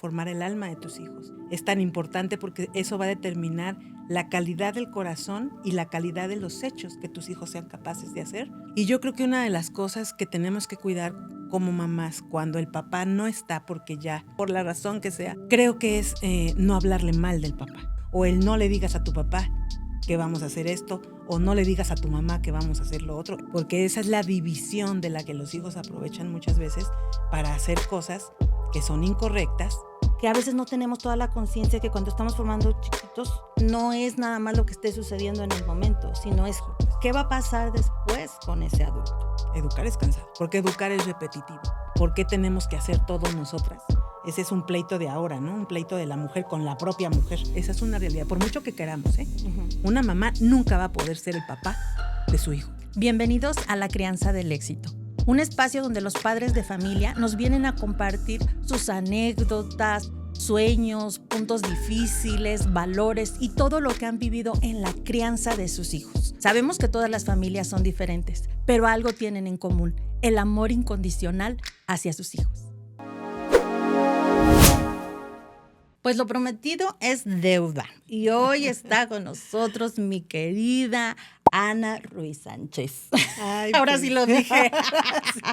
formar el alma de tus hijos. Es tan importante porque eso va a determinar la calidad del corazón y la calidad de los hechos que tus hijos sean capaces de hacer. Y yo creo que una de las cosas que tenemos que cuidar como mamás cuando el papá no está, porque ya, por la razón que sea, creo que es no hablarle mal del papá. O el no le digas a tu papá que vamos a hacer esto, o no le digas a tu mamá que vamos a hacer lo otro, porque esa es la división de la que los hijos aprovechan muchas veces para hacer cosas que son incorrectas. Que a veces no tenemos toda la conciencia que cuando estamos formando chiquitos no es nada más lo que esté sucediendo en el momento, sino es qué va a pasar después con ese adulto. Educar es cansado, porque educar es repetitivo. ¿Por qué tenemos que hacer todo nosotras? Ese es un pleito de ahora, ¿no? Un pleito de la mujer con la propia mujer. Esa es una realidad, por mucho que queramos, ¿eh? Una mamá nunca va a poder ser el papá de su hijo. Bienvenidos a La Crianza del Éxito, un espacio donde los padres de familia nos vienen a compartir sus anécdotas, sueños, puntos difíciles, valores y todo lo que han vivido en la crianza de sus hijos. Sabemos que todas las familias son diferentes, pero algo tienen en común: el amor incondicional hacia sus hijos. Pues lo prometido es deuda. Y hoy está con nosotros mi querida Ana Ruiz Sánchez. Ay, ahora pues. sí lo dije.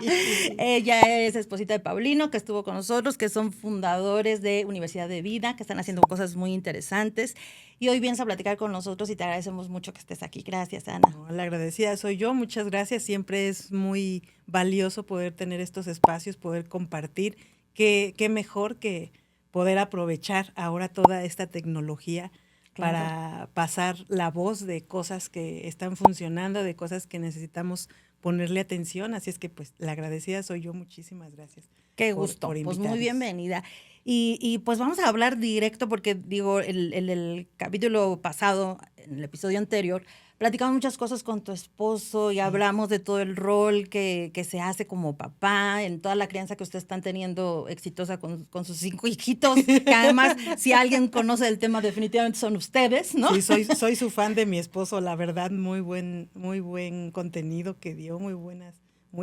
Sí. Ella es esposita de Paulino, que estuvo con nosotros, que son fundadores de Universidad de Vida, que están haciendo cosas muy interesantes. Y hoy vienes a platicar con nosotros y te agradecemos mucho que estés aquí. Gracias, Ana. No, la agradecida soy yo. Muchas gracias. Siempre es muy valioso poder tener estos espacios, poder compartir. Qué mejor que poder aprovechar ahora toda esta tecnología para pasar la voz de cosas que están funcionando, de cosas que necesitamos ponerle atención. Así es que pues la agradecida soy yo. Muchísimas gracias. Qué gusto. Por pues invitarnos. muy bienvenida. Y pues vamos a hablar directo porque digo, el capítulo pasado, en el episodio anterior, platicamos muchas cosas con tu esposo y hablamos de todo el rol que se hace como papá, en toda la crianza que ustedes están teniendo exitosa con sus 5 hijitos, que además, si alguien conoce el tema, definitivamente son ustedes, ¿no? Sí, soy su fan de mi esposo, la verdad, muy buen contenido que dio, muy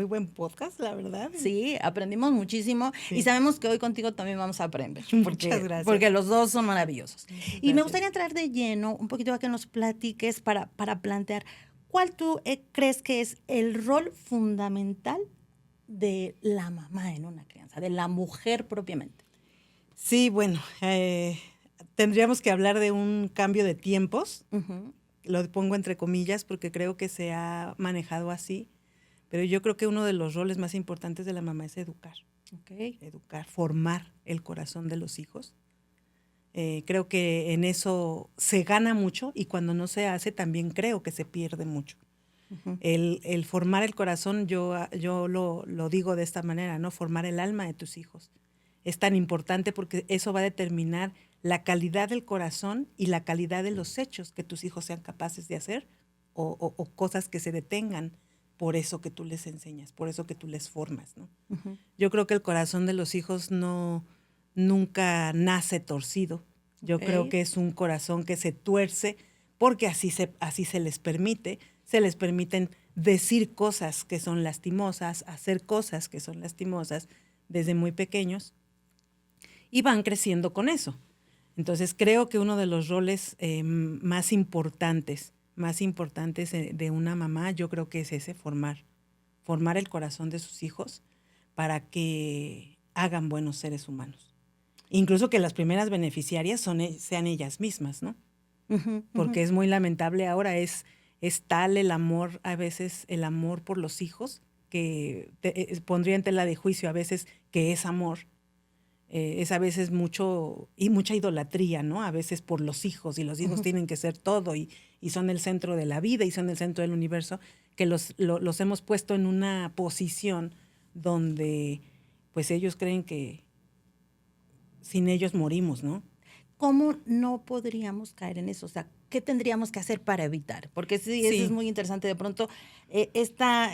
buen podcast, la verdad. Sí, aprendimos muchísimo y sabemos que hoy contigo también vamos a aprender. Muchas gracias. Porque los dos son maravillosos. Muchas y me gracias. gustaría entrar de lleno un poquito a que nos platiques para plantear cuál tú crees que es el rol fundamental de la mamá en una crianza, de la mujer propiamente. Sí, bueno, tendríamos que hablar de un cambio de tiempos. Lo pongo entre comillas porque creo que se ha manejado así. Pero yo creo que uno de los roles más importantes de la mamá es educar. Educar, formar el corazón de los hijos. Creo que en eso se gana mucho y cuando no se hace también creo que se pierde mucho. El formar el corazón, yo lo digo de esta manera, ¿no? Formar el alma de tus hijos. Es tan importante porque eso va a determinar la calidad del corazón y la calidad de los hechos que tus hijos sean capaces de hacer o cosas que se detengan por eso que tú les enseñas, por eso que tú les formas, ¿no? Yo creo que el corazón de los hijos nunca nace torcido. Yo creo que es un corazón que se tuerce porque así se les permiten decir cosas que son lastimosas, hacer cosas que son lastimosas desde muy pequeños y van creciendo con eso. Entonces creo que uno de los roles más importantes de una mamá, yo creo que es ese, formar el corazón de sus hijos para que hagan buenos seres humanos. Incluso que las primeras beneficiarias sean ellas mismas, ¿no? Porque es muy lamentable ahora, es tal el amor, a veces el amor por los hijos, que pondría en tela de juicio a veces que es amor. Es a veces mucha idolatría, ¿no? A veces por los hijos, y los hijos tienen que ser todo, y son el centro de la vida, y son el centro del universo, que los hemos puesto en una posición donde pues ellos creen que sin ellos morimos, ¿no? ¿Cómo no podríamos caer en eso? O sea, ¿qué tendríamos que hacer para evitar? Porque sí, eso es muy interesante. De pronto, esta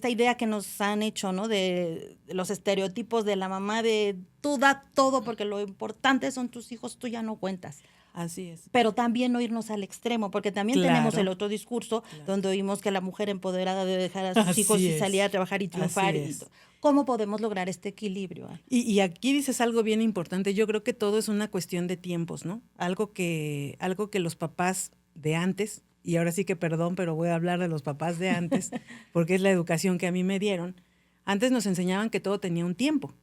idea que nos han hecho, ¿no? De los estereotipos de la mamá de tú da todo porque lo importante son tus hijos, tú ya no cuentas. Así es. Pero también no irnos al extremo, porque también tenemos el otro discurso donde oímos que la mujer empoderada debe dejar a sus hijos y salir a trabajar y triunfar. ¿Cómo podemos lograr este equilibrio? Y aquí dices algo bien importante. Yo creo que todo es una cuestión de tiempos, ¿no? Algo que los papás de antes, y ahora sí que perdón, pero voy a hablar de los papás de antes, porque es la educación que a mí me dieron. Antes nos enseñaban que todo tenía un tiempo.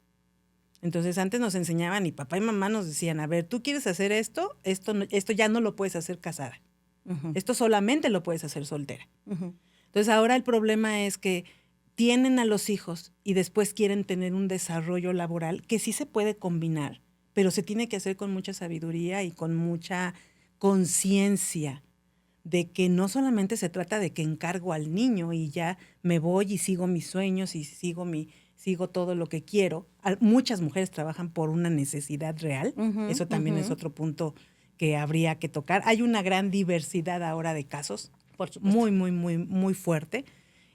Entonces antes nos enseñaban y papá y mamá nos decían, a ver, tú quieres hacer esto, esto ya no lo puedes hacer casada. Esto solamente lo puedes hacer soltera. Entonces ahora el problema es que tienen a los hijos y después quieren tener un desarrollo laboral que sí se puede combinar, pero se tiene que hacer con mucha sabiduría y con mucha conciencia de que no solamente se trata de que encargo al niño y ya me voy y sigo mis sueños y sigo todo lo que quiero. Muchas mujeres trabajan por una necesidad real. Eso también es otro punto que habría que tocar. Hay una gran diversidad ahora de casos, por supuesto, muy, muy, muy, muy fuerte.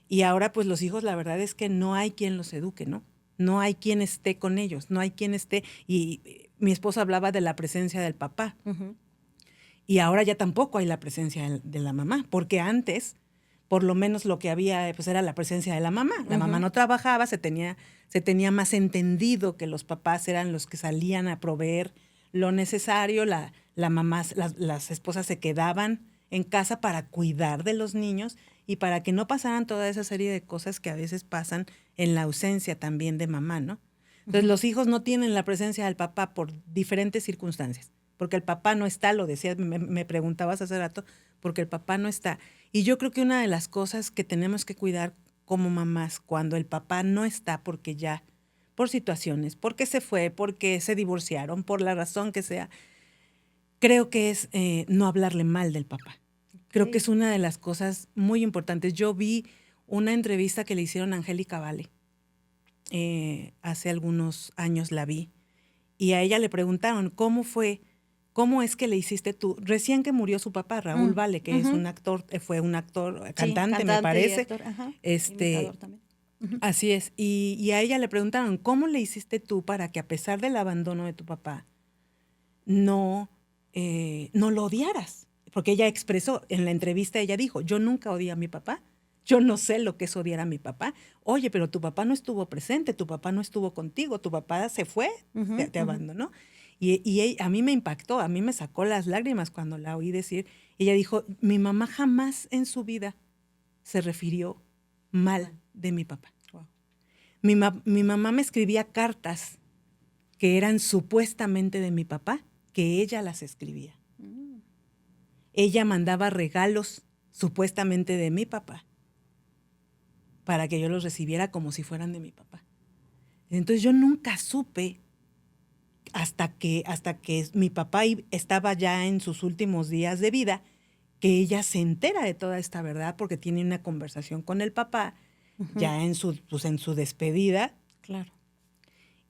Y ahora, pues los hijos, la verdad es que no hay quien los eduque, ¿no? No hay quien esté con ellos, no hay quien esté. Y mi esposa hablaba de la presencia del papá. Y ahora ya tampoco hay la presencia de la mamá, porque antes, por lo menos lo que había, pues era la presencia de la mamá. La mamá no trabajaba, se tenía más entendido que los papás eran los que salían a proveer lo necesario. La mamá, las esposas se quedaban en casa para cuidar de los niños y para que no pasaran toda esa serie de cosas que a veces pasan en la ausencia también de mamá, ¿no? Entonces los hijos no tienen la presencia del papá por diferentes circunstancias, porque el papá no está, lo decías, me preguntabas hace rato, porque el papá no está. Y yo creo que una de las cosas que tenemos que cuidar como mamás cuando el papá no está, porque ya, por situaciones, porque se fue, porque se divorciaron, por la razón que sea, creo que es no hablarle mal del papá. Creo que es una de las cosas muy importantes. Yo vi una entrevista que le hicieron a Angélica Vale. Hace algunos años la vi. Y a ella le preguntaron, ¿cómo es que le hiciste tú? Recién que murió su papá, Raúl Vale, que es un actor, fue un actor, cantante, me parece. Y actor, imitador también. Así es. Y a ella le preguntaron, ¿cómo le hiciste tú para que a pesar del abandono de tu papá, no lo odiaras? Porque ella expresó, en la entrevista ella dijo, yo nunca odié a mi papá, yo no sé lo que es odiar a mi papá. Oye, pero tu papá no estuvo presente, tu papá no estuvo contigo, tu papá se fue, te abandonó. Y a mí me impactó, a mí me sacó las lágrimas cuando la oí decir. Ella dijo, mi mamá jamás en su vida se refirió mal de mi papá. Wow. Mi mamá me escribía cartas que eran supuestamente de mi papá, que ella las escribía. Ella mandaba regalos supuestamente de mi papá para que yo los recibiera como si fueran de mi papá. Entonces yo nunca supe hasta que mi papá estaba ya en sus últimos días de vida, que ella se entera de toda esta verdad porque tiene una conversación con el papá ya en su despedida. Claro.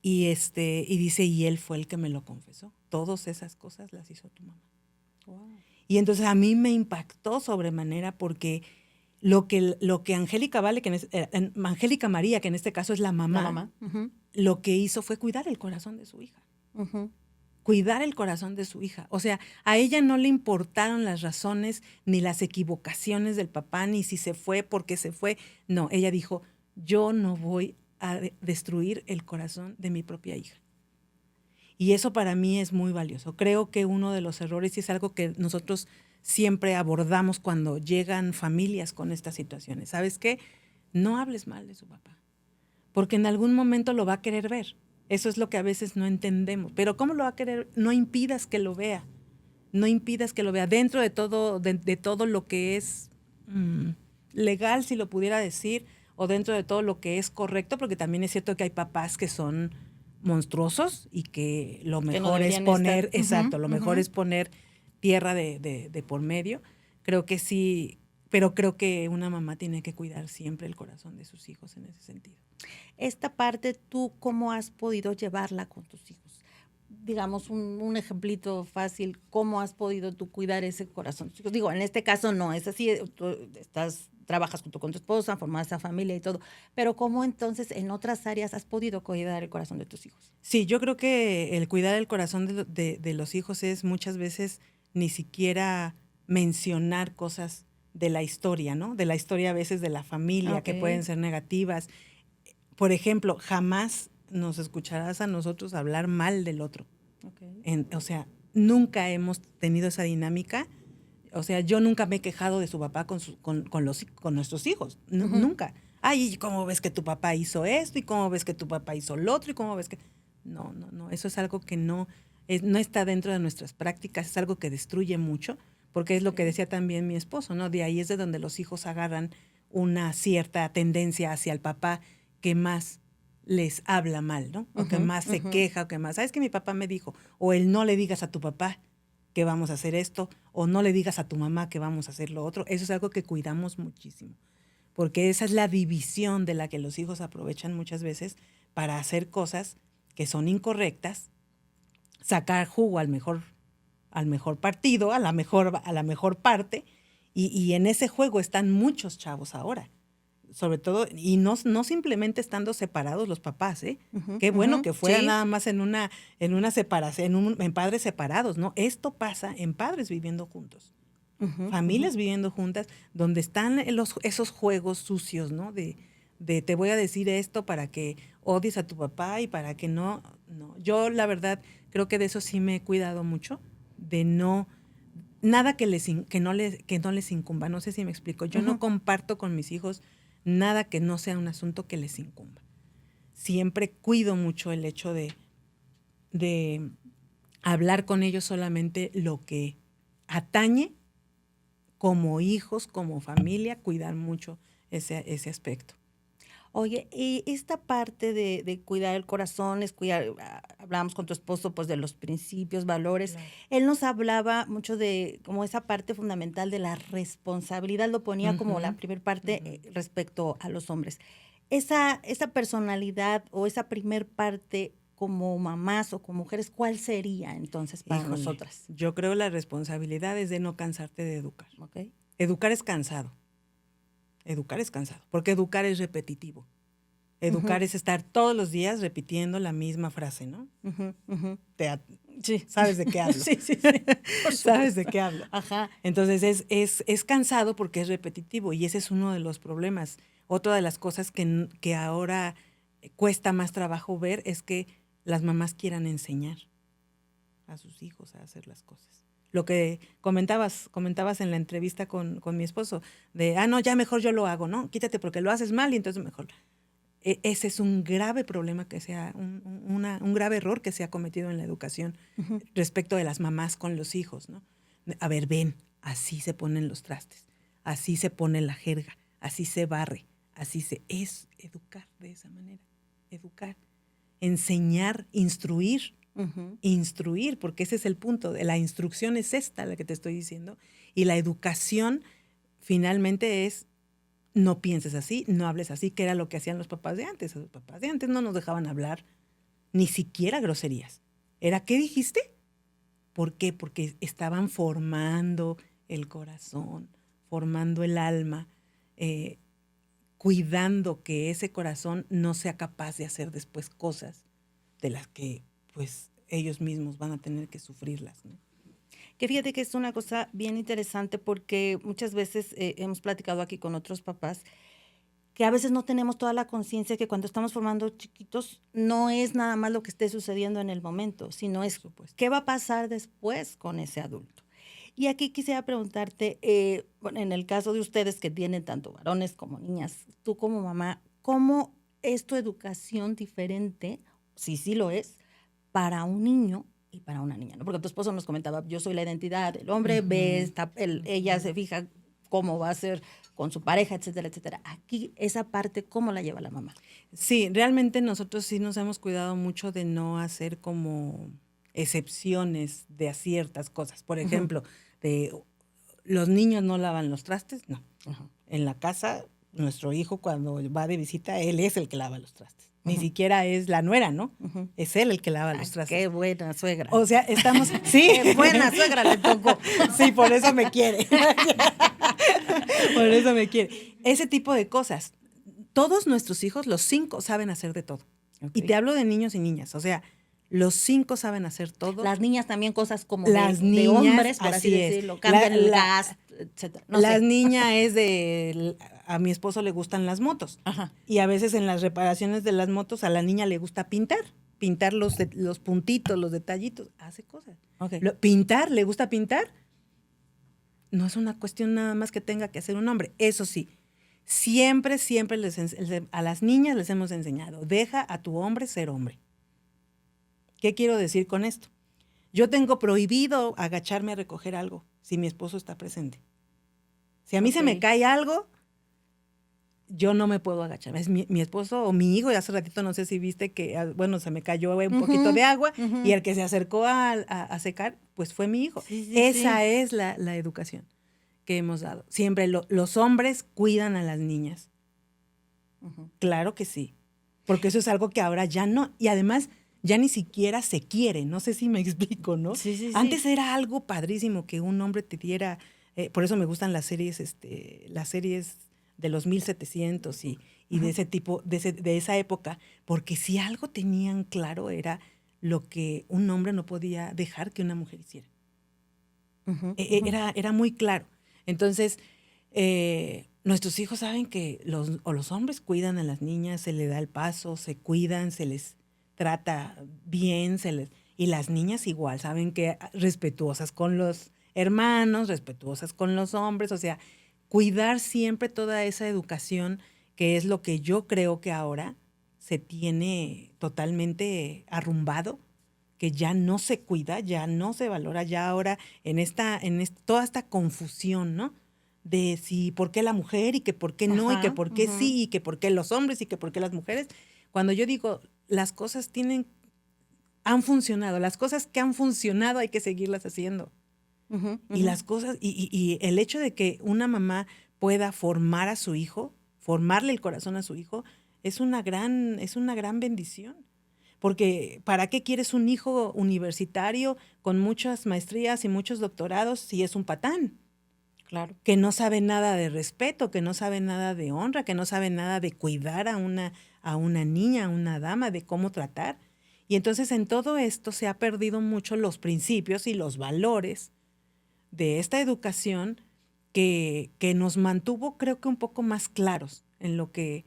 Y dice, y él fue el que me lo confesó. Todas esas cosas las hizo tu mamá. Wow. Y entonces a mí me impactó sobremanera porque lo que Angélica Vale, Angélica María, que en este caso es la mamá. Lo que hizo fue cuidar el corazón de su hija. Cuidar el corazón de su hija. O sea, a ella no le importaron las razones ni las equivocaciones del papá, ni si se fue, porque se fue. No, ella dijo, yo no voy a destruir el corazón de mi propia hija. Y eso para mí es muy valioso. Creo que uno de los errores, y es algo que nosotros siempre abordamos cuando llegan familias con estas situaciones, ¿sabes qué? No hables mal de su papá, porque en algún momento lo va a querer ver. Eso es lo que a veces no entendemos. Pero ¿cómo lo va a querer? No impidas que lo vea. No impidas que lo vea. Dentro de todo, de todo lo que es legal, si lo pudiera decir, o dentro de todo lo que es correcto, porque también es cierto que hay papás que son monstruosos y que lo mejor es poner, estar. Exacto, lo mejor es poner tierra de por medio. Creo que sí, pero creo que una mamá tiene que cuidar siempre el corazón de sus hijos en ese sentido. Esta parte, ¿tú cómo has podido llevarla con tus hijos? Digamos, un ejemplito fácil, ¿cómo has podido tú cuidar ese corazón? Digo, en este caso no, es así, tú trabajas junto con tu esposa, formas esa familia y todo, pero ¿cómo entonces en otras áreas has podido cuidar el corazón de tus hijos? Sí, yo creo que el cuidar el corazón de los hijos es muchas veces ni siquiera mencionar cosas de la historia, ¿no? De la historia a veces de la familia, que pueden ser negativas. por ejemplo, jamás nos escucharás a nosotros hablar mal del otro. Okay. O sea, nunca hemos tenido esa dinámica. O sea, yo nunca me he quejado de su papá con nuestros hijos. Nunca. Ay, ¿cómo ves que tu papá hizo esto? ¿Y cómo ves que tu papá hizo lo otro? ¿Y cómo ves que...? No. Eso es algo que no está dentro de nuestras prácticas. Es algo que destruye mucho, porque es lo que decía también mi esposo, ¿no? De ahí es de donde los hijos agarran una cierta tendencia hacia el papá que más les habla mal, ¿no? O que más se queja, o que más, ¿sabes que mi papá me dijo? O el no le digas a tu papá que vamos a hacer esto, o no le digas a tu mamá que vamos a hacer lo otro. Eso es algo que cuidamos muchísimo, porque esa es la división de la que los hijos aprovechan muchas veces para hacer cosas que son incorrectas, sacar jugo al mejor partido, a la mejor parte, y en ese juego están muchos chavos ahora. Sobre todo, y no simplemente estando separados los papás, ¿eh? Qué bueno que fuera nada más en una separación, en padres separados, ¿no? Esto pasa en padres viviendo juntos, familias viviendo juntas, donde están esos juegos sucios, ¿no? De te voy a decir esto para que odies a tu papá y para que no. Yo, la verdad, creo que de eso sí me he cuidado mucho, de nada que no les incumba. No sé si me explico. Yo no comparto con mis hijos nada que no sea un asunto que les incumba. Siempre cuido mucho el hecho de hablar con ellos solamente lo que atañe como hijos, como familia, cuidar mucho ese aspecto. Oye, y esta parte de cuidar el corazón, es cuidar, hablábamos con tu esposo pues de los principios, valores. Claro. Él nos hablaba mucho de como esa parte fundamental de la responsabilidad, lo ponía como la primera parte respecto a los hombres. Esa personalidad o esa primer parte como mamás o como mujeres, ¿cuál sería entonces para nosotras? Yo creo la responsabilidad es de no cansarte de educar. Okay. Educar es cansado. Porque educar es repetitivo. Educar es estar todos los días repitiendo la misma frase, ¿no? Sí. ¿Sabes de qué hablo? Sí. ¿Sabes de qué hablo? Ajá. Entonces es cansado porque es repetitivo, y ese es uno de los problemas. Otra de las cosas que ahora cuesta más trabajo ver es que las mamás quieran enseñar a sus hijos a hacer las cosas. Lo que comentabas en la entrevista con mi esposo, de, no, ya mejor yo lo hago, ¿no? Quítate porque lo haces mal y entonces mejor. Ese es un grave problema, un grave error que se ha cometido en la educación respecto de las mamás con los hijos, ¿no? A ver, ven, así se ponen los trastes, así se pone la jerga, así se barre, es educar de esa manera, educar, enseñar, instruir. Instruir, porque ese es el punto. La instrucción es esta, la que te estoy diciendo, y la educación finalmente es no pienses así, no hables así, que era lo que hacían los papás de antes. Los papás de antes no nos dejaban hablar ni siquiera groserías. Era, ¿qué dijiste? ¿Por qué? Porque estaban formando el corazón, formando el alma, cuidando que ese corazón no sea capaz de hacer después cosas de las que pues ellos mismos van a tener que sufrirlas, ¿no? Que fíjate que es una cosa bien interesante, porque muchas veces hemos platicado aquí con otros papás que a veces no tenemos toda la conciencia que cuando estamos formando chiquitos no es nada más lo que esté sucediendo en el momento, sino es qué va a pasar después con ese adulto. Y aquí quisiera preguntarte, en el caso de ustedes que tienen tanto varones como niñas, tú como mamá, ¿cómo es tu educación diferente, si sí lo es, para un niño y para una niña? ¿No? Porque tu esposo nos comentaba, yo soy la identidad del hombre, ella se fija cómo va a ser con su pareja, etcétera, etcétera. Aquí, esa parte, ¿cómo la lleva la mamá? Sí, realmente nosotros sí nos hemos cuidado mucho de no hacer como excepciones de ciertas cosas. Por ejemplo, los niños no lavan los trastes, no. En la casa, nuestro hijo cuando va de visita, él es el que lava los trastes. Ni siquiera es la nuera, ¿no? Es él el que lava los trastes. Qué buena suegra. O sea, estamos... Sí. Qué buena suegra le tocó. Sí, por eso me quiere. Por eso me quiere. Ese tipo de cosas. Todos nuestros hijos, los 5, saben hacer de todo. Okay. Y te hablo de niños y niñas. O sea, los 5 saben hacer todo. Las niñas también cosas como las niñas, de hombres, por así decirlo. Cambian el gas, etcétera. Las niñas es de a mi esposo le gustan las motos. Ajá. Y a veces en las reparaciones de las motos a la niña le gusta pintar los puntitos, los detallitos, hace cosas. Okay. Pintar, le gusta pintar. No es una cuestión nada más que tenga que hacer un hombre. Eso sí, siempre a las niñas les hemos enseñado, deja a tu hombre ser hombre. ¿Qué quiero decir con esto? Yo tengo prohibido agacharme a recoger algo si mi esposo está presente. Si a mí se me cae algo, yo no me puedo agachar. Es mi esposo o mi hijo, y hace ratito no sé si viste que, bueno, se me cayó un poquito de agua y el que se acercó a secar, pues fue mi hijo. Sí, Esa es la educación que hemos dado. Siempre los hombres cuidan a las niñas. Claro que sí, porque eso es algo que ahora ya no, y además ya ni siquiera se quiere, no sé si me explico, ¿no? Sí. Antes era algo padrísimo que un hombre te diera, por eso me gustan las series de los 1700 y de ese tipo, de esa época, porque si algo tenían claro era lo que un hombre no podía dejar que una mujer hiciera. Era muy claro. Entonces, nuestros hijos saben que los hombres cuidan a las niñas, se les da el paso, se cuidan, se les trata bien, y las niñas igual, saben que respetuosas con los hermanos, respetuosas con los hombres, o sea, cuidar siempre toda esa educación, que es lo que yo creo que ahora se tiene totalmente arrumbado, que ya no se cuida, ya no se valora, ya ahora toda esta confusión, ¿no? De si por qué la mujer y que por qué no, y que por qué sí, y que por qué los hombres y que por qué las mujeres. Cuando yo digo, las cosas han funcionado, las cosas que han funcionado hay que seguirlas haciendo. Y las cosas, y el hecho de que una mamá pueda formar a su hijo, formarle el corazón a su hijo, es una gran bendición. Porque ¿para qué quieres un hijo universitario con muchas maestrías y muchos doctorados si es un patán? Claro. Que no sabe nada de respeto, que no sabe nada de honra, que no sabe nada de cuidar a una niña, a una dama, de cómo tratar. Y entonces en todo esto se ha perdido mucho los principios y los valores de esta educación que nos mantuvo, creo que un poco más claros en lo que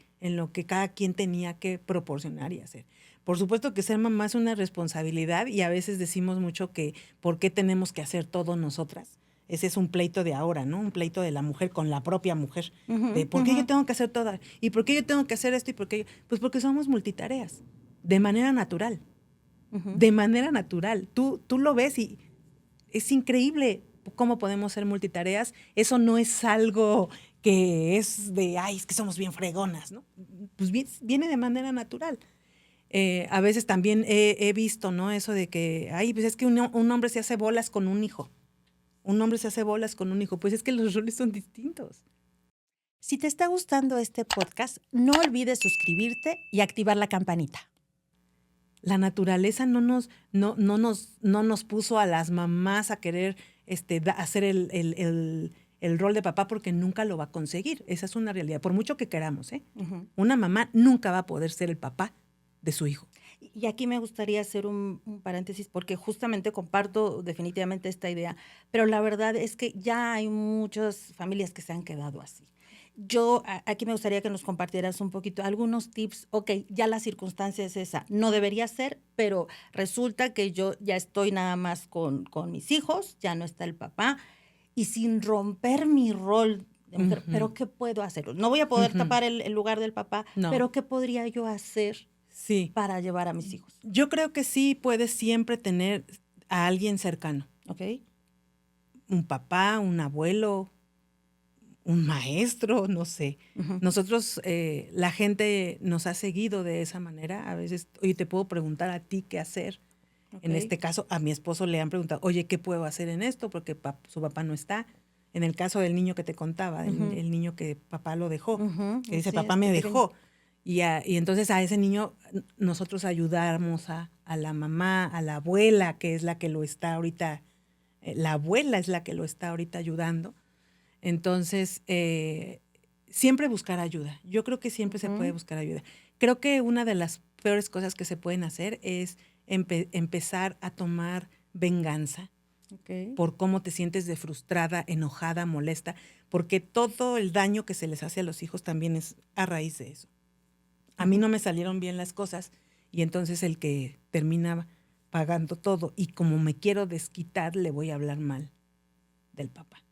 cada quien tenía que proporcionar y hacer. Por supuesto que ser mamá es una responsabilidad y a veces decimos mucho que ¿por qué tenemos que hacer todo nosotras? Ese es un pleito de ahora, ¿no? Un pleito de la mujer con la propia mujer. De ¿por qué yo tengo que hacer todo? ¿Y por qué yo tengo que hacer esto? ¿Y por qué Pues porque somos multitareas, de manera natural. De manera natural. Tú lo ves y es increíble cómo podemos ser multitareas. Eso no es algo que es de, ay, es que somos bien fregonas, ¿no? Pues viene de manera natural. A veces también he visto, ¿no? Eso de que, ay, pues es que un hombre se hace bolas con un hijo. Un hombre se hace bolas con un hijo. Pues es que los roles son distintos. Si te está gustando este podcast, no olvides suscribirte y activar la campanita. La naturaleza no nos puso a las mamás a querer hacer el rol de papá porque nunca lo va a conseguir. Esa es una realidad. Por mucho que queramos, una mamá nunca va a poder ser el papá de su hijo. Y aquí me gustaría hacer un paréntesis porque justamente comparto definitivamente esta idea, pero la verdad es que ya hay muchas familias que se han quedado así. Yo aquí me gustaría que nos compartieras un poquito algunos tips. Ok, ya la circunstancia es esa, no debería ser, pero resulta que yo ya estoy nada más con mis hijos, ya no está el papá, y sin romper mi rol de mujer, ¿pero qué puedo hacer? No voy a poder tapar el lugar del papá, no. Pero ¿qué podría yo hacer para llevar a mis hijos? Yo creo que sí puedes siempre tener a alguien cercano. ¿Ok? Un papá, un abuelo, un maestro, no sé. Nosotros, la gente nos ha seguido de esa manera. A veces, oye, te puedo preguntar a ti qué hacer. En este caso, a mi esposo le han preguntado, oye, ¿qué puedo hacer en esto? Porque su papá no está. En el caso del niño que te contaba, el niño que papá lo dejó, que dice, papá me dejó. Y entonces a ese niño nosotros ayudamos a la mamá, a la abuela, que es la que lo está ahorita, la abuela es la que lo está ahorita ayudando. Entonces, siempre buscar ayuda. Yo creo que siempre se puede buscar ayuda. Creo que una de las peores cosas que se pueden hacer es empezar a tomar venganza Okay. por cómo te sientes de frustrada, enojada, molesta, porque todo el daño que se les hace a los hijos también es a raíz de eso. A mí no me salieron bien las cosas y entonces el que termina pagando todo y como me quiero desquitar, le voy a hablar mal del papá.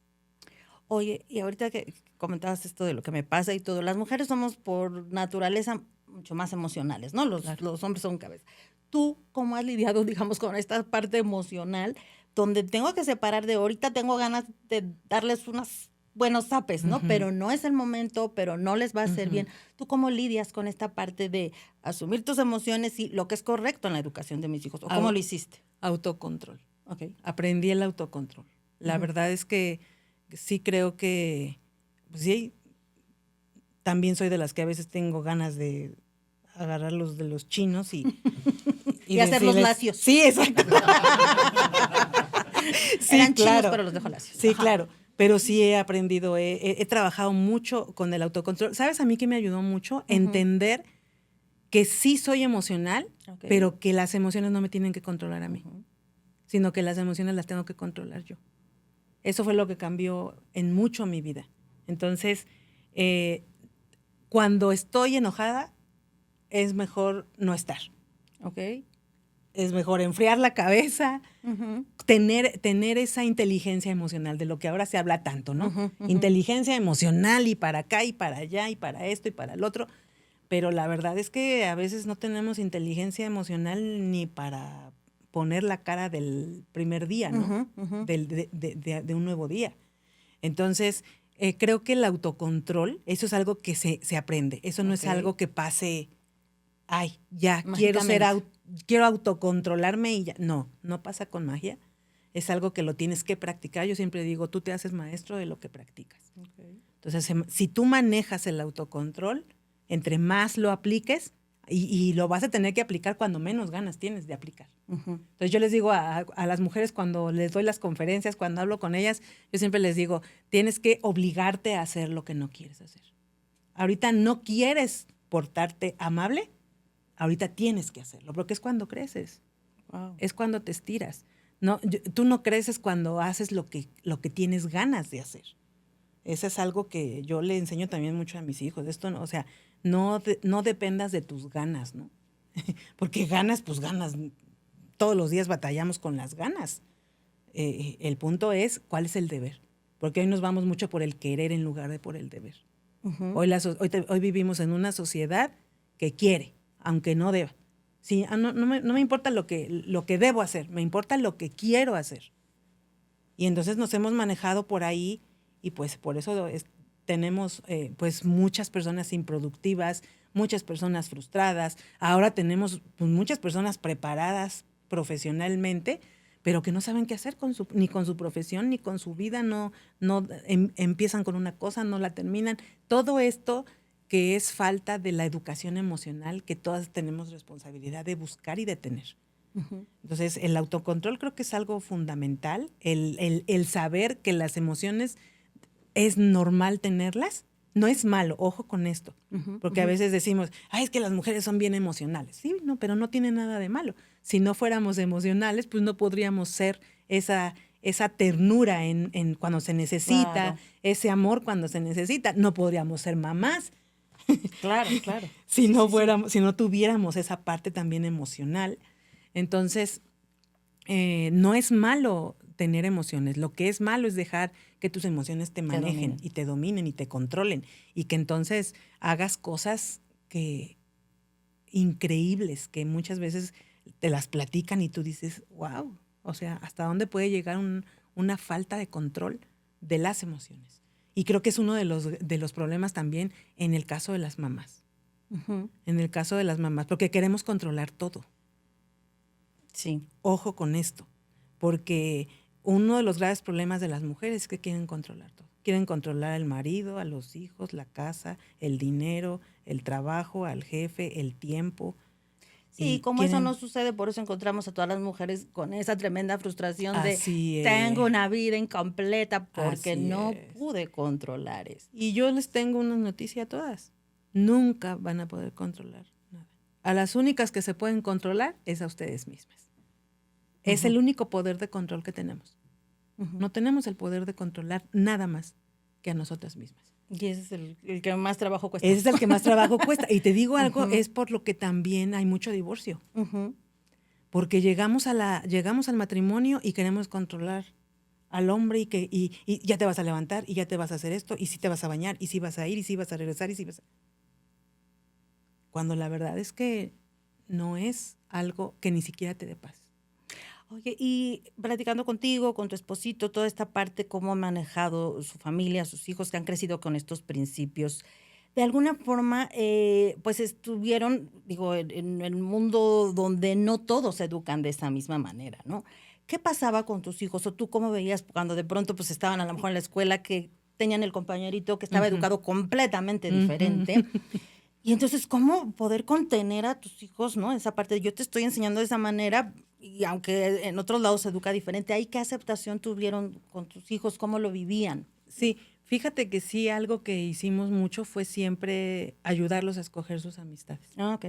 Oye, y ahorita que comentabas esto de lo que me pasa y todo, las mujeres somos por naturaleza mucho más emocionales, ¿no? Los hombres son cabeza. ¿Tú cómo has lidiado, digamos, con esta parte emocional donde tengo que separar de ahorita tengo ganas de darles unos buenos zapes, ¿no? Pero no es el momento, pero no les va a hacer bien. ¿Tú cómo lidias con esta parte de asumir tus emociones y lo que es correcto en la educación de mis hijos? ¿O cómo lo hiciste? Autocontrol. Okay. Aprendí el autocontrol. La verdad es que sí creo que, pues sí, también soy de las que a veces tengo ganas de agarrarlos de los chinos y hacerlos lacios. Sí, exacto. Sí, eran chinos, pero los dejo lacios. Sí, claro. Pero sí he aprendido, he trabajado mucho con el autocontrol. ¿Sabes a mí que me ayudó mucho? Entender que sí soy emocional, pero que las emociones no me tienen que controlar a mí, sino que las emociones las tengo que controlar yo. Eso fue lo que cambió en mucho mi vida. Entonces, cuando estoy enojada, es mejor no estar. Okay. Es mejor enfriar la cabeza, tener esa inteligencia emocional de lo que ahora se habla tanto, ¿no? Inteligencia emocional y para acá y para allá y para esto y para el otro. Pero la verdad es que a veces no tenemos inteligencia emocional ni para poner la cara del primer día, ¿no? De un nuevo día. Entonces, creo que el autocontrol, eso es algo que se aprende. Eso no es algo que pase, ay, ya, quiero autocontrolarme y ya. No pasa con magia. Es algo que lo tienes que practicar. Yo siempre digo, tú te haces maestro de lo que practicas. Entonces, si tú manejas el autocontrol, entre más lo apliques, y lo vas a tener que aplicar cuando menos ganas tienes de aplicar. Entonces yo les digo a las mujeres cuando les doy las conferencias, cuando hablo con ellas, yo siempre les digo, tienes que obligarte a hacer lo que no quieres hacer. Ahorita no quieres portarte amable, ahorita tienes que hacerlo, porque es cuando creces, es cuando te estiras. Tú no creces cuando haces lo que tienes ganas de hacer. Eso es algo que yo le enseño también mucho a mis hijos. Esto no, o sea, no dependas de tus ganas, ¿no? Porque ganas, pues ganas. Todos los días batallamos con las ganas. El punto es, ¿cuál es el deber? Porque hoy nos vamos mucho por el querer en lugar de por el deber. Hoy vivimos en una sociedad que quiere, aunque no deba. Sí, no me importa lo que debo hacer, me importa lo que quiero hacer. Y entonces nos hemos manejado por ahí y pues por eso tenemos pues muchas personas improductivas, muchas personas frustradas. Ahora tenemos pues, muchas personas preparadas profesionalmente, pero que no saben qué hacer ni con su profesión, ni con su vida, no empiezan con una cosa, no la terminan. Todo esto que es falta de la educación emocional que todas tenemos responsabilidad de buscar y de tener. Entonces, el autocontrol creo que es algo fundamental, el saber que las emociones es normal tenerlas, no es malo, ojo con esto, porque a veces decimos, ay, es que las mujeres son bien emocionales. Sí, no, pero no tiene nada de malo. Si no fuéramos emocionales, pues no podríamos ser esa ternura en cuando se necesita, claro. Ese amor cuando se necesita. No podríamos ser mamás. Claro. si no tuviéramos esa parte también emocional. Entonces, no es malo tener emociones. Lo que es malo es dejar que tus emociones te manejen y te dominen y te controlen y que entonces hagas cosas increíbles que muchas veces te las platican y tú dices, wow, o sea, ¿hasta dónde puede llegar una falta de control de las emociones? Y creo que es uno de los problemas también en el caso de las mamás. En el caso de las mamás, porque queremos controlar todo. Sí. Ojo con esto, porque uno de los graves problemas de las mujeres es que quieren controlar todo. Quieren controlar al marido, a los hijos, la casa, el dinero, el trabajo, al jefe, el tiempo. Sí, como eso no sucede, por eso encontramos a todas las mujeres con esa tremenda frustración de tengo una vida incompleta porque no pude controlar eso. Y yo les tengo una noticia a todas. Nunca van a poder controlar nada. A las únicas que se pueden controlar es a ustedes mismas. Es el único poder de control que tenemos. No tenemos el poder de controlar nada más que a nosotras mismas. Y ese es el que más trabajo cuesta. Ese es el que más trabajo cuesta. Y te digo algo, es por lo que también hay mucho divorcio. Porque llegamos al matrimonio y queremos controlar al hombre y ya te vas a levantar y ya te vas a hacer esto y si te vas a bañar y si vas a ir y si vas a regresar y si vas a... Cuando la verdad es que no es algo que ni siquiera te dé paz. Oye, y platicando contigo, con tu esposito, toda esta parte, cómo ha manejado su familia, sus hijos que han crecido con estos principios, de alguna forma, pues estuvieron, digo, en el mundo donde no todos se educan de esa misma manera, ¿no? ¿Qué pasaba con tus hijos? ¿O tú cómo veías cuando de pronto pues estaban a lo mejor en la escuela que tenían el compañerito que estaba educado completamente diferente? Y entonces, ¿cómo poder contener a tus hijos, no? Esa parte de yo te estoy enseñando de esa manera y aunque en otros lados se educa diferente, ¿ahí qué aceptación tuvieron con tus hijos? ¿Cómo lo vivían? Sí, fíjate que sí, algo que hicimos mucho fue siempre ayudarlos a escoger sus amistades. Ah, ok.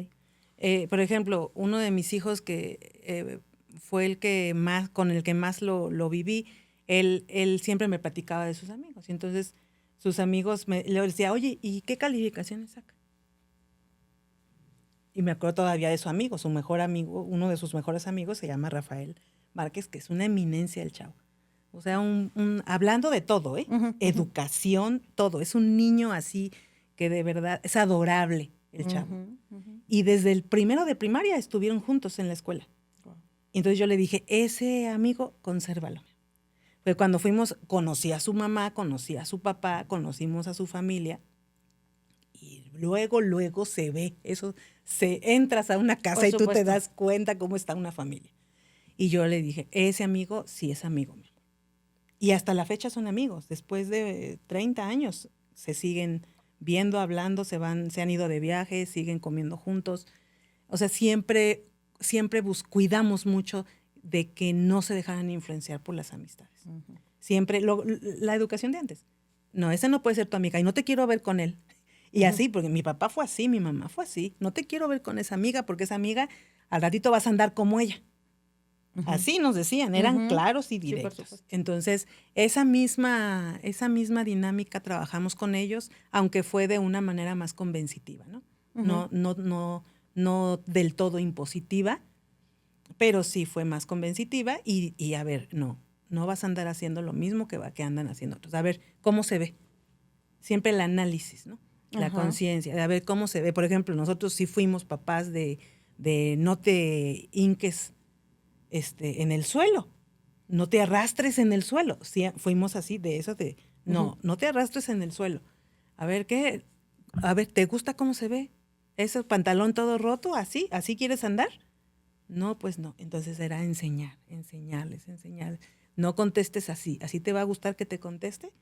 Por ejemplo, uno de mis hijos que fue el que más, con el que más lo viví, él siempre me platicaba de sus amigos. Y entonces sus amigos le decía, oye, ¿y qué calificaciones saca? Y me acuerdo todavía de su amigo, su mejor amigo, uno de sus mejores amigos se llama Rafael Márquez, que es una eminencia el chavo. O sea, hablando de todo, educación, todo. Es un niño así que de verdad es adorable el chavo. Y desde el primero de primaria estuvieron juntos en la escuela. Y entonces yo le dije, ese amigo, consérvalo. Pues cuando fuimos, conocí a su mamá, conocí a su papá, conocimos a su familia. Y luego se ve, entras a una casa y tú te das cuenta cómo está una familia. Y yo le dije, ese amigo sí es amigo mío. Y hasta la fecha son amigos. Después de 30 años se siguen viendo, hablando, se han ido de viaje, siguen comiendo juntos. O sea, siempre cuidamos mucho de que no se dejaran influenciar por las amistades. Siempre, la educación de antes. No, ese no puede ser tu amiga y no te quiero ver con él. Y así, porque mi papá fue así, mi mamá fue así. No te quiero ver con esa amiga porque esa amiga al ratito vas a andar como ella. Así nos decían, eran claros y directos. Sí, entonces, esa misma dinámica trabajamos con ellos, aunque fue de una manera más convencional, ¿no? No del todo impositiva, pero sí fue más convencional y a ver, no vas a andar haciendo lo mismo que andan haciendo otros. A ver, ¿cómo se ve? Siempre el análisis, ¿no? La conciencia, de a ver cómo se ve. Por ejemplo, nosotros sí fuimos papás de no te hinques en el suelo, no te arrastres en el suelo. Sí, fuimos así de eso de, no te arrastres en el suelo. A ver, ¿te gusta cómo se ve? ¿Ese pantalón todo roto? ¿Así quieres andar? No, pues no. Entonces era enseñarles. No contestes así. ¿Así te va a gustar que te conteste?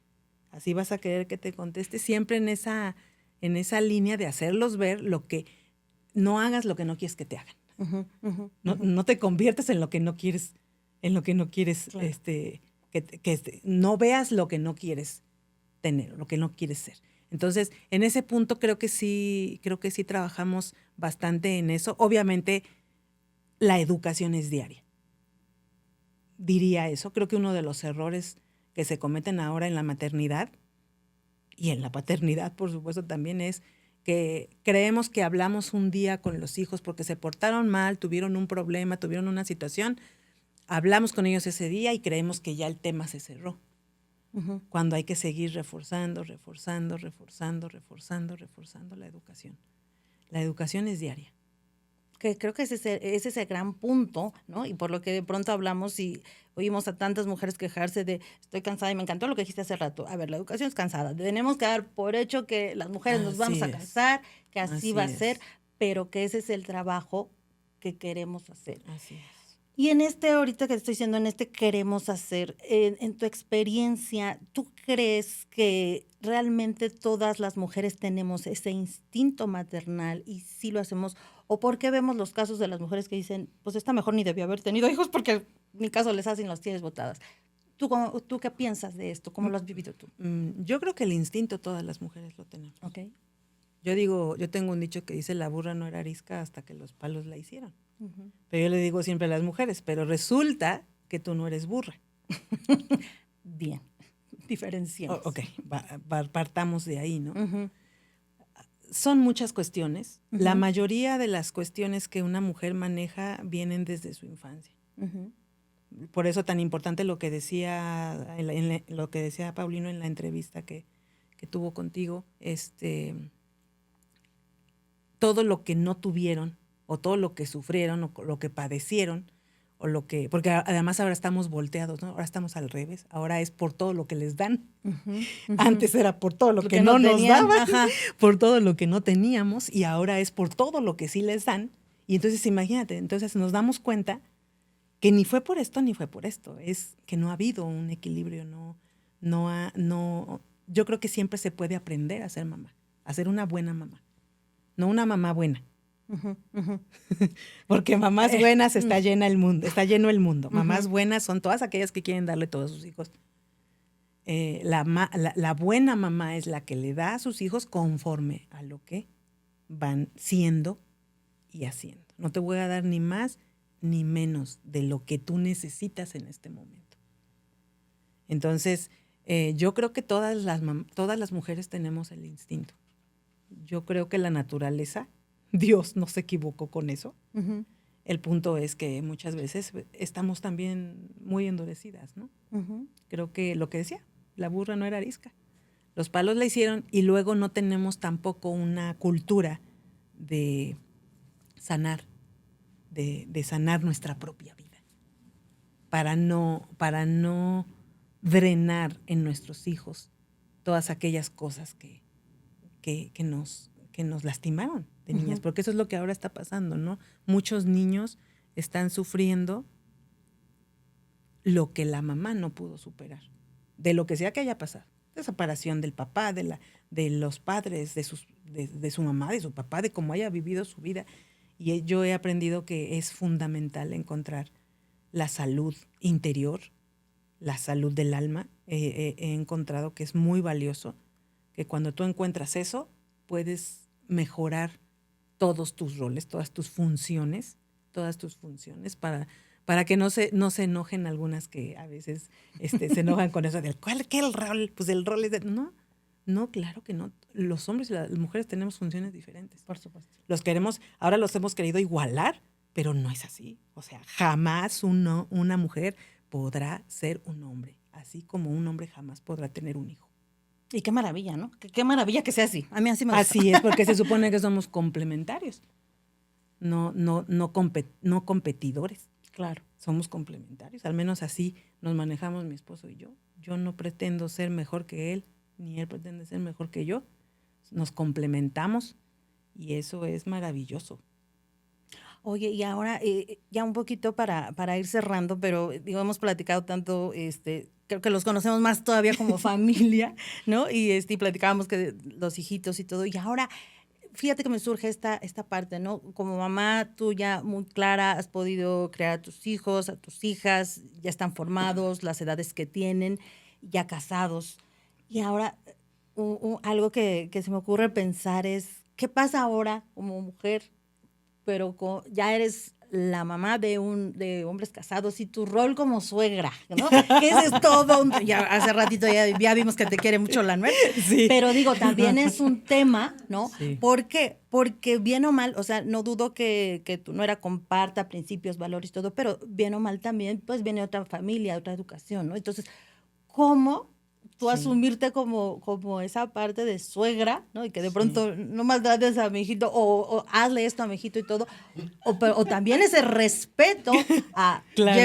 ¿Así vas a querer que te conteste? Siempre en esa línea de hacerlos ver no hagas lo que no quieres que te hagan. No te conviertas en lo que no quieres, claro. No veas lo que no quieres tener, lo que no quieres ser. Entonces, en ese punto creo que sí trabajamos bastante en eso. Obviamente, la educación es diaria. Diría eso. Creo que uno de los errores que se cometen ahora en la maternidad y en la paternidad, por supuesto, también es que creemos que hablamos un día con los hijos porque se portaron mal, tuvieron un problema, tuvieron una situación, hablamos con ellos ese día y creemos que ya el tema se cerró. Cuando hay que seguir reforzando la educación. La educación es diaria. Que creo que ese es ese gran punto, ¿no? Y por lo que de pronto hablamos y oímos a tantas mujeres quejarse de estoy cansada y me encantó lo que dijiste hace rato. A ver, la educación es cansada. Tenemos que dar por hecho que las mujeres nos vamos a cansar, que así va a ser, pero que ese es el trabajo que queremos hacer. Así es. Y en ahorita que estoy diciendo, queremos hacer, en tu experiencia, ¿tú crees que realmente todas las mujeres tenemos ese instinto maternal y sí lo hacemos? ¿O por qué vemos los casos de las mujeres que dicen, pues esta mejor ni debió haber tenido hijos porque ni caso les hacen las tienes botadas? ¿Tú qué piensas de esto? ¿Cómo lo has vivido tú? Yo creo que el instinto todas las mujeres lo tenemos. Okay. Yo tengo un dicho que dice la burra no era arisca hasta que los palos la hicieron. Pero yo le digo siempre a las mujeres, pero resulta que tú no eres burra. Bien, diferenciemos. Ok, partamos de ahí, ¿no? Uh-huh. Son muchas cuestiones. Uh-huh. La mayoría de las cuestiones que una mujer maneja vienen desde su infancia. Uh-huh. Por eso tan importante lo que decía lo que decía Paulino en la entrevista que tuvo contigo, todo lo que no tuvieron o todo lo que sufrieron o lo que padecieron o lo que, porque además ahora estamos volteados, ¿no? Ahora estamos al revés, ahora es por todo lo que les dan. Uh-huh, uh-huh. Antes era por todo lo que no nos daban, por todo lo que no teníamos, y ahora es por todo lo que sí les dan. Y entonces imagínate, entonces nos damos cuenta que ni fue por esto ni fue por esto, es que no ha habido un equilibrio, yo creo que siempre se puede aprender a ser mamá, a ser una buena mamá, no una mamá buena. Uh-huh, uh-huh. Porque mamás buenas está lleno el mundo. Mamás buenas son todas aquellas que quieren darle todo a sus hijos. La buena mamá es la que le da a sus hijos conforme a lo que van siendo y haciendo. No te voy a dar ni más ni menos de lo que tú necesitas en este momento. Entonces, yo creo que todas las mujeres tenemos el instinto. Yo creo que la naturaleza, Dios no se equivocó con eso. Uh-huh. El punto es que muchas veces estamos también muy endurecidas, ¿no? Uh-huh. Creo que lo que decía, la burra no era arisca. Los palos la hicieron y luego no tenemos tampoco una cultura de sanar, de sanar nuestra propia vida. Para no drenar en nuestros hijos todas aquellas cosas que nos lastimaron de niñas, uh-huh. Porque eso es lo que ahora está pasando, ¿no? Muchos niños están sufriendo lo que la mamá no pudo superar, de lo que sea que haya pasado, de separación del papá, de los padres, de su mamá, de su papá, de cómo haya vivido su vida. Y yo he aprendido que es fundamental encontrar la salud interior, la salud del alma. He encontrado que es muy valioso, que cuando tú encuentras eso, puedes mejorar todos tus roles, todas tus funciones para que no se enojen algunas que a veces se enojan con eso del ¿qué el rol? Pues el rol es de... No, claro que no. Los hombres y las mujeres tenemos funciones diferentes. Por supuesto. Ahora los hemos querido igualar, pero no es así. O sea, jamás una mujer podrá ser un hombre, así como un hombre jamás podrá tener un hijo. Y qué maravilla, ¿no? Qué maravilla que sea así. A mí así me gusta. Así es, porque se supone que somos complementarios, no competidores. Claro. Somos complementarios, al menos así nos manejamos mi esposo y yo. Yo no pretendo ser mejor que él, ni él pretende ser mejor que yo. Nos complementamos y eso es maravilloso. Oye, y ahora ya un poquito para ir cerrando, pero digo, hemos platicado tanto, creo que los conocemos más todavía como familia, ¿no? Y platicábamos que los hijitos y todo. Y ahora, fíjate que me surge esta parte, ¿no? Como mamá, tú ya muy clara, has podido crear a tus hijos, a tus hijas, ya están formados, las edades que tienen, ya casados. Y ahora, algo que se me ocurre pensar es, ¿qué pasa ahora como mujer? Pero ya eres la mamá de hombres casados y tu rol como suegra, ¿no? Que ese es todo ya hace ratito ya vimos que te quiere mucho la nuera, sí. Pero digo, también es un tema, ¿no? Sí. ¿Por qué? Porque bien o mal, o sea, no dudo que tu nuera comparta principios, valores, todo, pero bien o mal también, pues viene otra familia, otra educación, ¿no? Entonces, ¿cómo tú asumirte como esa parte de suegra, ¿no? Y que de pronto no maltrates a mi hijito o hazle esto a mi hijito y todo. O también ese respeto a claro.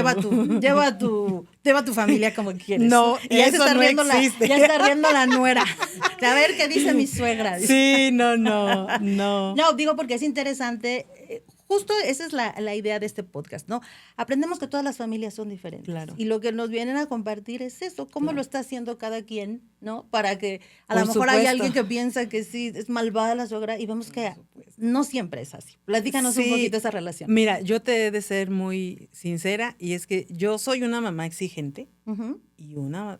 lleva a tu familia como quieres. No, y ya eso se está riendo ya está riendo la nuera. A ver qué dice mi suegra. Sí, no. No, digo porque es interesante. Justo esa es la idea de este podcast, ¿no? Aprendemos que todas las familias son diferentes. Claro. Y lo que nos vienen a compartir es eso, cómo lo está haciendo cada quien, ¿no? Para que a lo mejor hay alguien que piensa que sí, es malvada la suegra y vemos que no siempre es así. Platícanos un poquito esa relación. Mira, yo te he de ser muy sincera y es que yo soy una mamá exigente y una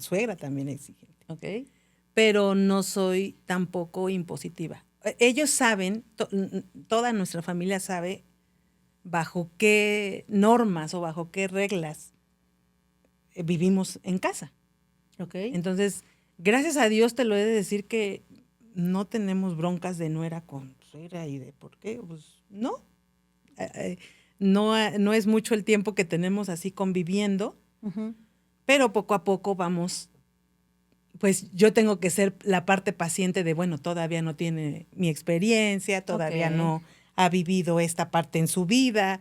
suegra también exigente. Ok. Pero no soy tampoco impositiva. Ellos saben, toda nuestra familia sabe bajo qué normas o bajo qué reglas vivimos en casa. Okay. Entonces, gracias a Dios te lo he de decir que no tenemos broncas de nuera con suegra y de por qué, pues no. No es mucho el tiempo que tenemos así conviviendo, pero poco a poco vamos, pues yo tengo que ser la parte paciente de, bueno, todavía no tiene mi experiencia, todavía no ha vivido esta parte en su vida,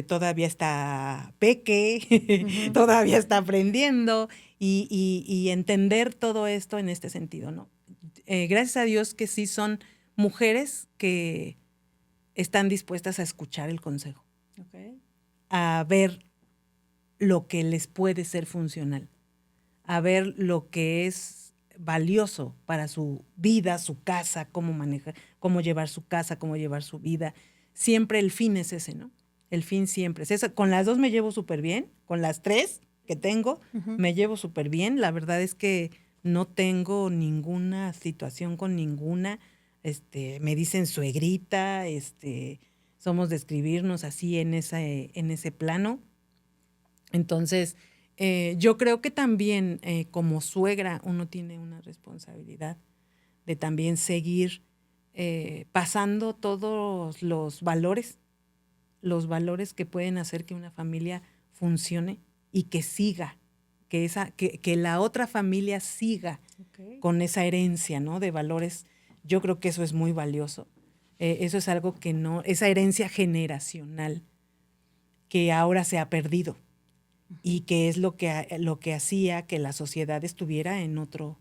todavía está peque, todavía está aprendiendo y entender todo esto en este sentido, ¿no? Gracias a Dios que sí son mujeres que están dispuestas a escuchar el consejo, a ver lo que les puede ser funcional, a ver lo que es valioso para su vida, su casa, cómo manejar, cómo llevar su casa, cómo llevar su vida. Siempre el fin es ese, ¿no? El fin siempre es ese. Con las dos me llevo súper bien, con las tres que tengo me llevo súper bien. La verdad es que no tengo ninguna situación con ninguna. Me dicen suegrita, somos de escribirnos así en ese plano. Entonces, yo creo que también como suegra uno tiene una responsabilidad de también seguir pasando todos los valores que pueden hacer que una familia funcione y que siga, que la otra familia siga con esa herencia, ¿no? De valores. Yo creo que eso es muy valioso. Eso es algo que no, esa herencia generacional que ahora se ha perdido y que es lo que hacía que la sociedad estuviera en otro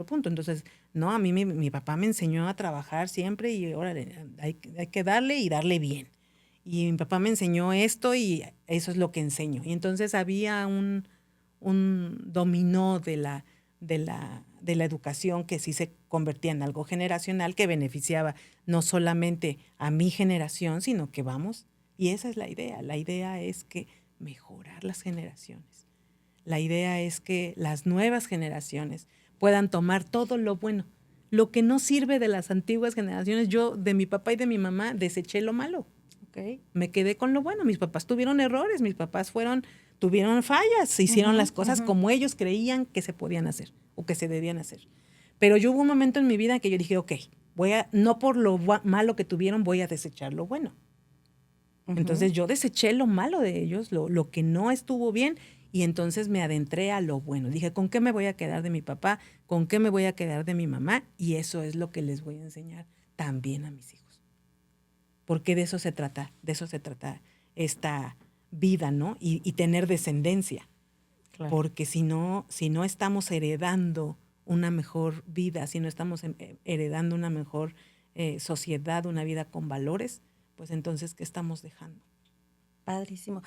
punto. Entonces, no, a mí mi papá me enseñó a trabajar siempre y órale, hay que darle y darle bien. Y mi papá me enseñó esto y eso es lo que enseño. Y entonces había un dominó de la educación que sí se convertía en algo generacional que beneficiaba no solamente a mi generación, sino que vamos, y esa es la idea. La idea es que mejorar las generaciones. La idea es que las nuevas generaciones puedan tomar todo lo bueno. Lo que no sirve de las antiguas generaciones, yo de mi papá y de mi mamá deseché lo malo. Me quedé con lo bueno. Mis papás tuvieron errores, mis papás tuvieron fallas, hicieron las cosas como ellos creían que se podían hacer o que se debían hacer. Pero yo hubo un momento en mi vida en que yo dije, ok, no por lo malo que tuvieron voy a desechar lo bueno. Entonces yo deseché lo malo de ellos, lo que no estuvo bien, y entonces me adentré a lo bueno. Dije, ¿con qué me voy a quedar de mi papá? ¿Con qué me voy a quedar de mi mamá? Y eso es lo que les voy a enseñar también a mis hijos. Porque de eso se trata esta vida, ¿no? Y tener descendencia. Claro. Porque si no estamos heredando una mejor vida, si no estamos heredando una mejor sociedad, una vida con valores, pues entonces, ¿qué estamos dejando? Padrísimo.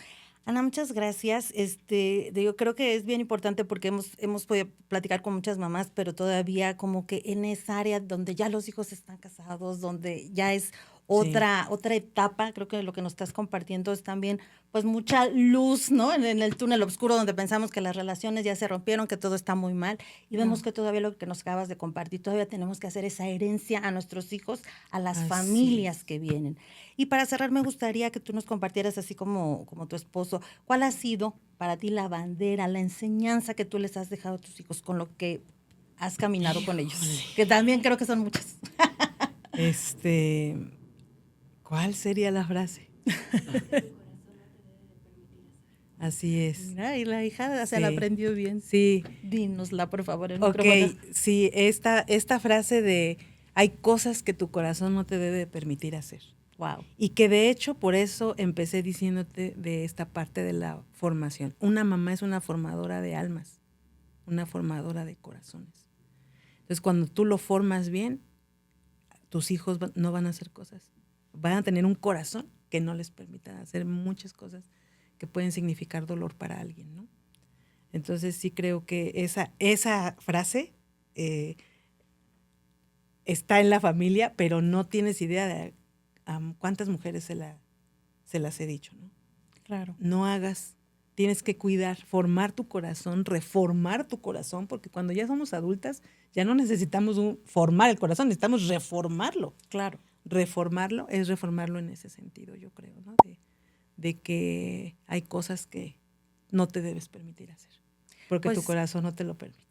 Ana, muchas gracias. Yo creo que es bien importante porque hemos podido platicar con muchas mamás, pero todavía como que en esa área donde ya los hijos están casados, donde ya es otra etapa, creo que lo que nos estás compartiendo es también pues mucha luz, ¿no? En el túnel oscuro donde pensamos que las relaciones ya se rompieron, que todo está muy mal, y vemos que todavía lo que nos acabas de compartir, todavía tenemos que hacer esa herencia a nuestros hijos, a las familias que vienen. Y para cerrar, me gustaría que tú nos compartieras, así como tu esposo, ¿cuál ha sido para ti la bandera, la enseñanza que tú les has dejado a tus hijos con lo que has caminado con ellos? Que también creo que son muchas. ¿Cuál sería la frase? Así es. Mira, y la hija se la aprendió bien. Sí. Dínosla, por favor, el micrófono. Sí, esta frase de hay cosas que tu corazón no te debe permitir hacer. Wow. Y que de hecho por eso empecé diciéndote de esta parte de la formación. Una mamá es una formadora de almas, una formadora de corazones. Entonces cuando tú lo formas bien, tus hijos no van a hacer cosas. Van a tener un corazón que no les permita hacer muchas cosas que pueden significar dolor para alguien, ¿no? Entonces sí creo que esa frase está en la familia, pero no tienes idea de cuántas mujeres se las he dicho, ¿no? Claro. No hagas, tienes que cuidar, formar tu corazón, reformar tu corazón, porque cuando ya somos adultas ya no necesitamos formar el corazón, necesitamos reformarlo. Claro. Reformarlo es reformarlo en ese sentido, yo creo, ¿no? De que hay cosas que no te debes permitir hacer. porque Pues, tu corazón no te lo permite.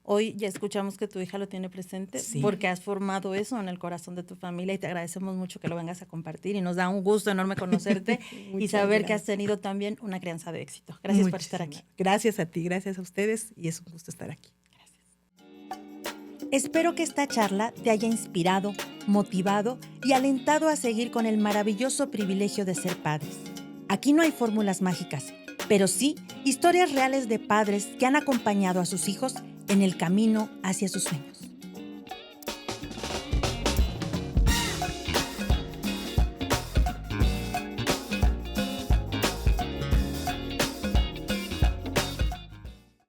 hoy ya escuchamos que tu hija lo tiene presente, Sí. porque has formado eso en el corazón de tu familia y te agradecemos mucho que lo vengas a compartir y nos da un gusto enorme conocerte y Muchas saber que has gracias. tenido también una crianza de éxito. Gracias por estar aquí. Muchísimas gracias a ti, gracias a ustedes y es un gusto estar aquí. Espero que esta charla te haya inspirado, motivado y alentado a seguir con el maravilloso privilegio de ser padres. Aquí no hay fórmulas mágicas, pero sí historias reales de padres que han acompañado a sus hijos en el camino hacia sus sueños.